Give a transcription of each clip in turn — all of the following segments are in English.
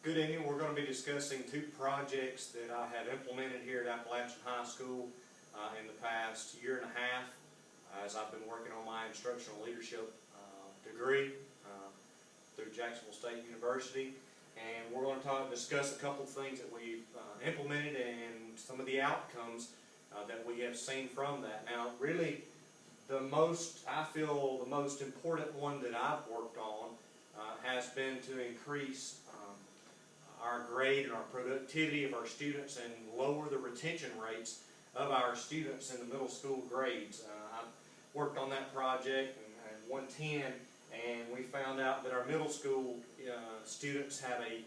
Good evening. We're going to be discussing two projects that I have implemented here at Appalachian High School in the past year and a half as I've been working on my instructional leadership degree through Jacksonville State University. And we're going to discuss a couple of things that we've implemented and some of the outcomes that we have seen from that. Now, really, I feel the most important one that I've worked on has been to increase our grade and our productivity of our students and lower the retention rates of our students in the middle school grades. I've worked on that project in 110, and we found out that our middle school students have a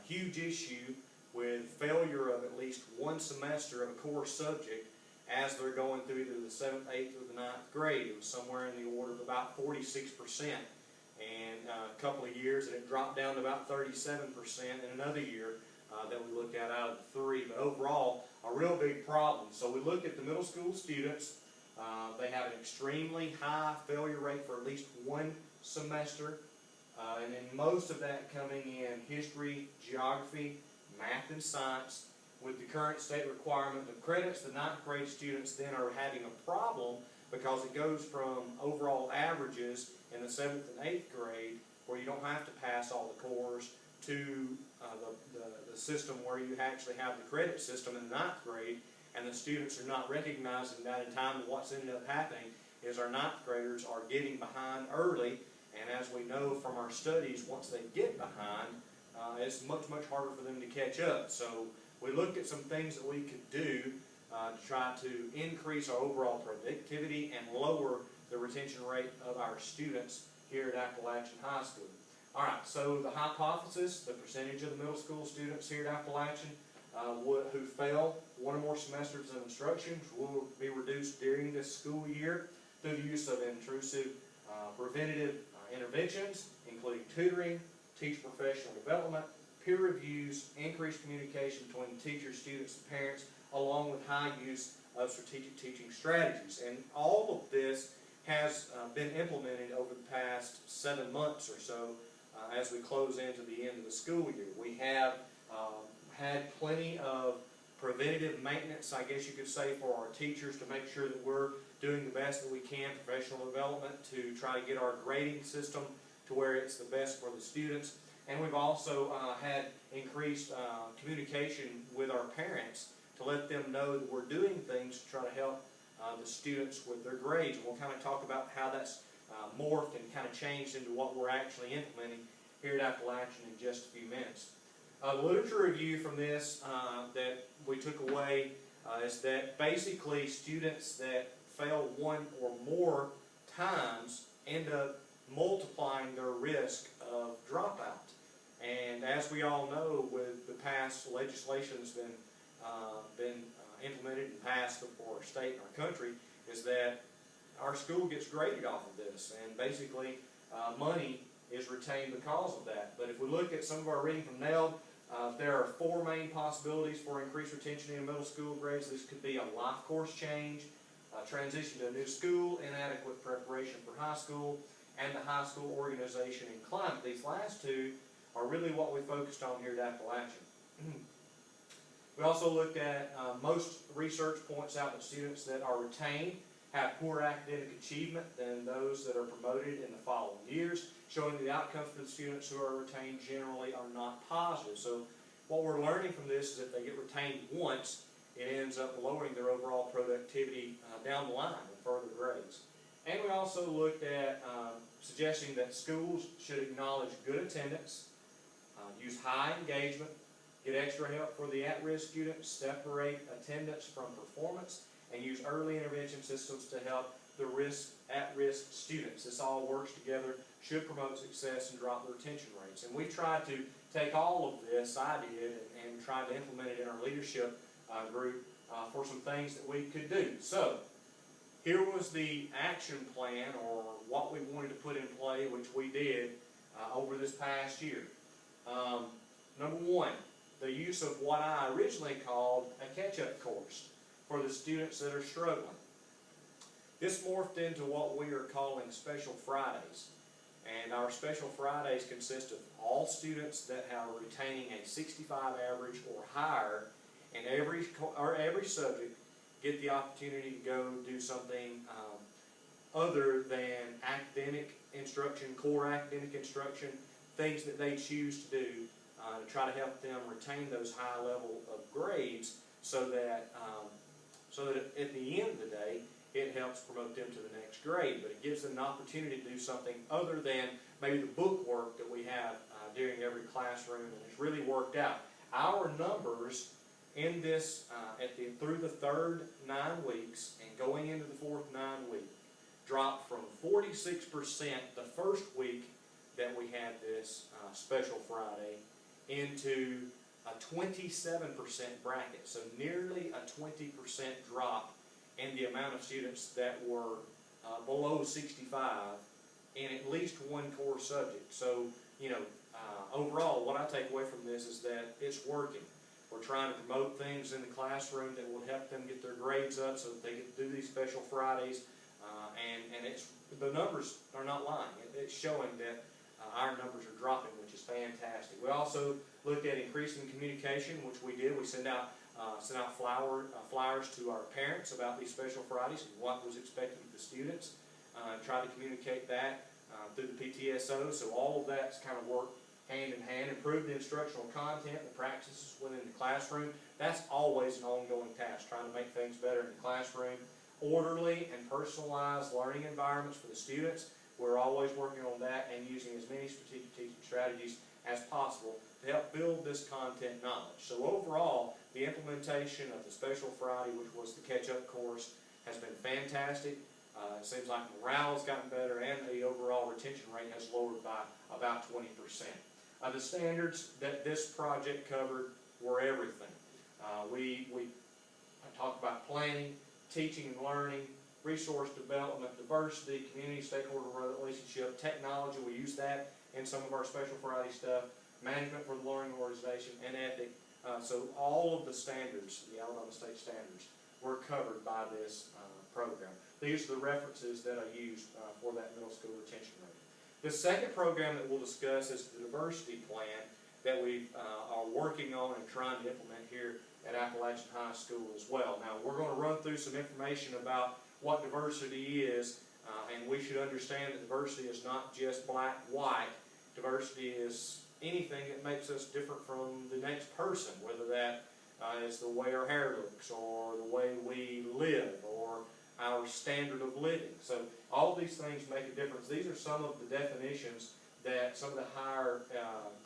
huge issue with failure of at least one semester of a core subject as they're going through either the 7th, 8th, or the 9th grade. It was somewhere in the order of about 46%. And a couple of years, and it dropped down to about 37% in another year that we looked at out of the three. But overall, a real big problem. So we looked at the middle school students. They have an extremely high failure rate for at least one semester. And then most of that coming in history, geography, math, and science. With the current state requirement of credits, the 9th grade students then are having a problem because it goes from overall averages in the 7th and 8th grade, where you don't have to pass all the cores, to the system where you actually have the credit system in the 9th grade, and the students are not recognizing that in time. And what's ended up happening is our 9th graders are getting behind early, and as we know from our studies, once they get behind, it's much harder for them to catch up. So we looked at some things that we could do to try to increase our overall productivity and lower the retention rate of our students here at Appalachian High School. Alright, so the hypothesis, the percentage of the middle school students here at Appalachian who fail one or more semesters of instruction will be reduced during this school year through the use of intrusive preventative interventions, including tutoring, teacher professional development, peer reviews, increased communication between teachers, students, and parents, along with high use of strategic teaching strategies. And all of this has been implemented over the past 7 months or so as we close into the end of the school year. We have had plenty of preventative maintenance, I guess you could say, for our teachers to make sure that we're doing the best that we can, professional development to try to get our grading system to where it's the best for the students. And we've also had increased communication with our parents to let them know that we're doing things to try to help the students with their grades. And we'll kind of talk about how that's morphed and kind of changed into what we're actually implementing here at Appalachian in just a few minutes. The literature review from this that we took away is that basically students that fail one or more times end up multiplying their risk of dropout. And as we all know, with the past legislation that's been implemented and passed for our state and our country, is that our school gets graded off of this, and basically money is retained because of that. But if we look at some of our reading from NAILD, there are 4 main possibilities for increased retention in middle school grades. This could be a life course change, transition to a new school, inadequate preparation for high school, and the high school organization and climate. These last two are really what we focused on here at Appalachian. We also looked at most research points out that students that are retained have poor academic achievement than those that are promoted in the following years, showing the outcomes for the students who are retained generally are not positive. So what we're learning from this is if they get retained once, it ends up lowering their overall productivity down the line in further grades. And we also looked at suggesting that schools should acknowledge good attendance, use high engagement, get extra help for the at-risk students, separate attendance from performance, and use early intervention systems to help the at-risk students. This all works together, should promote success and drop the retention rates. And we tried to take all of this, I did, and try to implement it in our leadership group for some things that we could do. So, here was the action plan, or what we wanted to put in play, which we did over this past year. Number 1, the use of what I originally called a catch-up course for the students that are struggling. This morphed into what we are calling Special Fridays. And our Special Fridays consist of all students that are retaining a 65 average or higher, and every subject get the opportunity to go do something other than academic instruction, core academic instruction, things that they choose to do to try to help them retain those high level of grades, so that at the end of the day, it helps promote them to the next grade. But it gives them an opportunity to do something other than maybe the book work that we have during every classroom, and it's really worked out. Our numbers in this through the third 9 weeks and going into the fourth 9 week dropped from 46% the first week that we had this Special Friday into a 27% bracket. So nearly a 20% drop in the amount of students that were below 65 in at least one core subject. So, overall, what I take away from this is that it's working. We're trying to promote things in the classroom that will help them get their grades up so that they get to do these Special Fridays. And the numbers are not lying. It's showing that our numbers are dropping, which is fantastic. We also looked at increasing communication, which we did. We sent out flyers to our parents about these Special Fridays and what was expected of the students. Try to communicate that through the PTSO. So all of that's kind of worked hand in hand. Improve the instructional content, the practices within the classroom. That's always an ongoing task, trying to make things better in the classroom. Orderly and personalized learning environments for the students. We're always working on that and using as many strategic teaching strategies as possible to help build this content knowledge. So overall, the implementation of the Special Friday, which was the catch-up course, has been fantastic. It seems like morale has gotten better, and the overall retention rate has lowered by about 20%. The standards that this project covered were everything. We talked about planning, teaching and learning, resource development, diversity, community stakeholder relationship, technology. We use that in some of our Special Friday stuff, management for the learning organization, and ethic. So all of the standards, the Alabama State standards, were covered by this program. These are the references that I used for that middle school retention rate. The second program that we'll discuss is the diversity plan that we are working on and trying to implement here at Appalachian High School as well. Now, we're going to run through some information about what diversity is, and we should understand that diversity is not just black, white. Diversity is anything that makes us different from the next person, whether that is the way our hair looks, or the way we live, or our standard of living. So all of these things make a difference. These are some of the definitions that some of the higher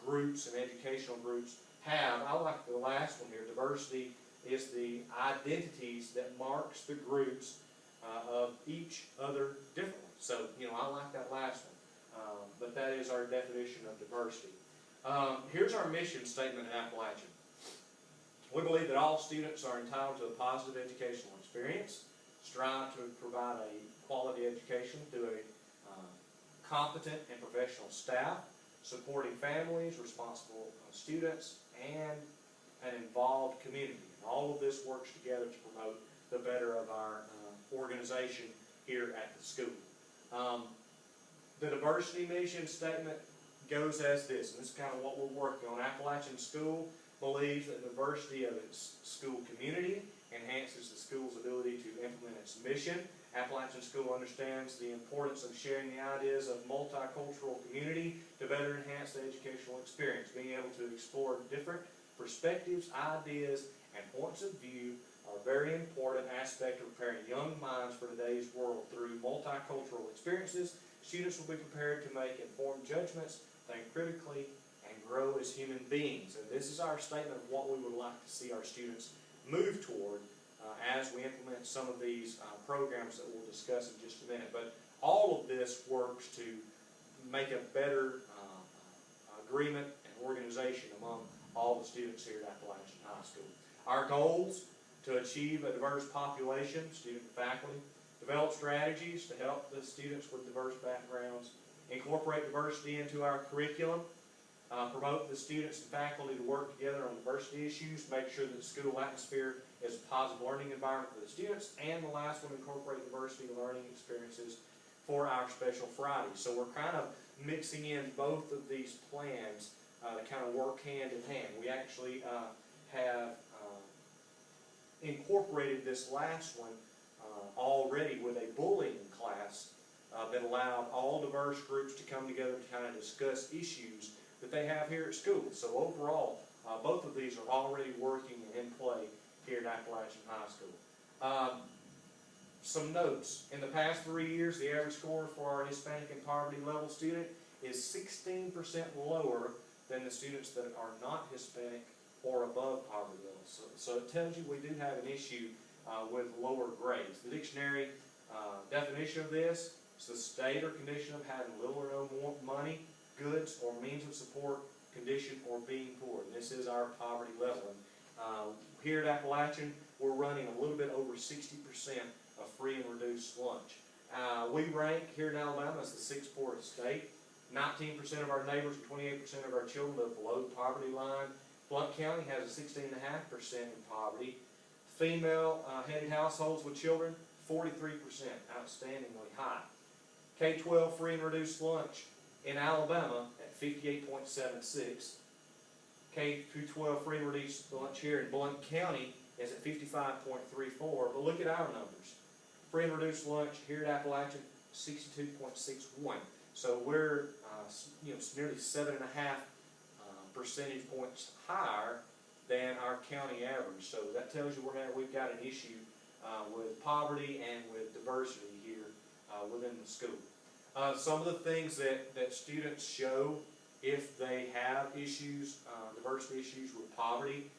groups and educational groups have. I like the last one here. Diversity is the identities that marks the groups of each other differently. So, I like that last one. But that is our definition of diversity. Here's our mission statement at Appalachian. We believe that all students are entitled to a positive educational experience, strive to provide a quality education through a competent and professional staff, supporting families, responsible students, and an involved community. And all of this works together to promote the better of our organization here at the school. The diversity mission statement goes as this, and this is kind of what we're working on. Appalachian School believes that the diversity of its school community enhances the school's ability to implement its mission. Appalachian School understands the importance of sharing the ideas of multicultural community to better enhance the educational experience. Being able to explore different perspectives, ideas, and points of view are a very important aspect of preparing young minds for today's world. Through multicultural experiences, students will be prepared to make informed judgments, think critically, and grow as human beings. And this is our statement of what we would like to see our students move toward as we implement some of these programs that we'll discuss in just a minute. But all of this works to make a better agreement and organization among all the students here at Appalachian High School. Our goals: to achieve a diverse population, student and faculty, develop strategies to help the students with diverse backgrounds, incorporate diversity into our curriculum, promote the students and faculty to work together on diversity issues, make sure that the school atmosphere is a positive learning environment for the students, and the last one, incorporate diversity learning experiences for our Special Fridays. So we're kind of mixing in both of these plans to kind of work hand in hand. We actually have incorporated this last one already with a bullying class that allowed all diverse groups to come together to kind of discuss issues that they have here at school. So overall, both of these are already working and in play here at Appalachian High School. Some notes. In the past 3 years, the average score for our Hispanic and poverty level student is 16% lower than the students that are not Hispanic or above poverty levels. So it tells you we do have an issue with lower grades. The dictionary definition of this is the state or condition of having little or no more money, goods, or means of support, condition, or being poor. And this is our poverty level. And here at Appalachian, we're running a little bit over 60% of free and reduced lunch. We rank here in Alabama as the 6th poorest state. 19% of our neighbors and 28% of our children live below the poverty line. Blount County has a 16.5% in poverty. Female-headed households with children, 43%, outstandingly high. K-12 free and reduced lunch in Alabama at 58.76. K-12 free and reduced lunch here in Blount County is at 55.34. But look at our numbers. Free and reduced lunch here at Appalachian, 62.61. So we're nearly 7.5 percentage points higher than our county average. So that tells you we've got an issue with poverty and with diversity here within the school. Some of the things that students show if they have issues, diversity issues with poverty,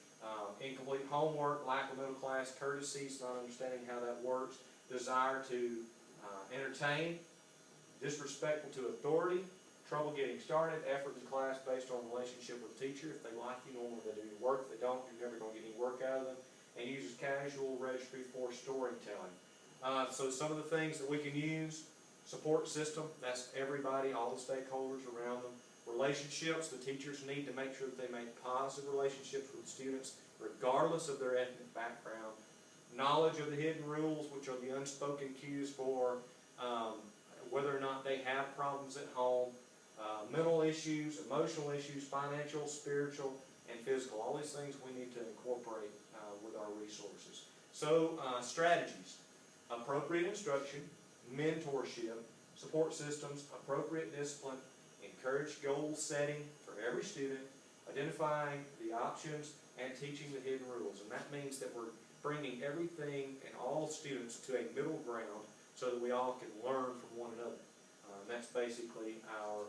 incomplete homework, lack of middle class courtesies, not understanding how that works, desire to entertain, disrespectful to authority, trouble getting started, effort in class based on relationship with teacher. If they like you, normally they do your work. If they don't, you're never going to get any work out of them. And uses casual registry for storytelling. So some of the things that we can use: support system, that's everybody, all the stakeholders around them. Relationships, the teachers need to make sure that they make positive relationships with students regardless of their ethnic background. Knowledge of the hidden rules, which are the unspoken cues for whether or not they have problems at home. Mental issues, emotional issues, financial, spiritual, and physical. All these things we need to incorporate with our resources. So strategies: appropriate instruction, mentorship, support systems, appropriate discipline, encourage goal setting for every student, identifying the options, and teaching the hidden rules. And that means that we're bringing everything and all students to a middle ground so that we all can learn from one another. That's basically our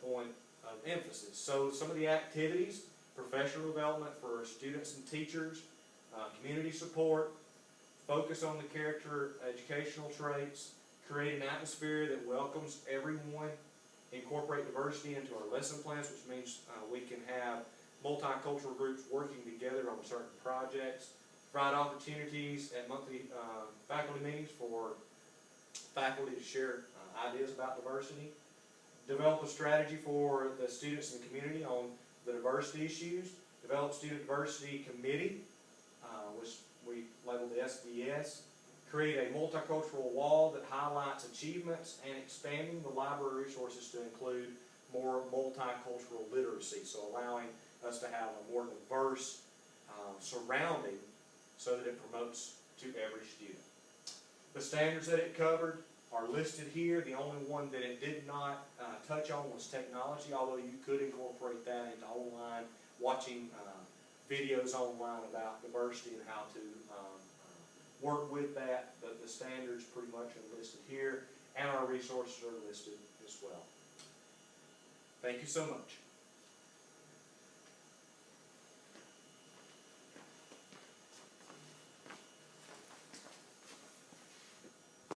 point of emphasis. So some of the activities: professional development for students and teachers, community support, focus on the character educational traits, create an atmosphere that welcomes everyone, incorporate diversity into our lesson plans, which means we can have multicultural groups working together on certain projects, provide opportunities at monthly faculty meetings for faculty to share ideas about diversity, develop a strategy for the students and the community on the diversity issues, develop student diversity committee, which we labeled the SDS, create a multicultural wall that highlights achievements, and expanding the library resources to include more multicultural literacy, so allowing us to have a more diverse surrounding so that it promotes to every student. The standards that it covered are listed here. The only one that it did not touch on was technology, although you could incorporate that into online, watching videos online about diversity and how to work with that. The standards pretty much are listed here, and our resources are listed as well. Thank you so much.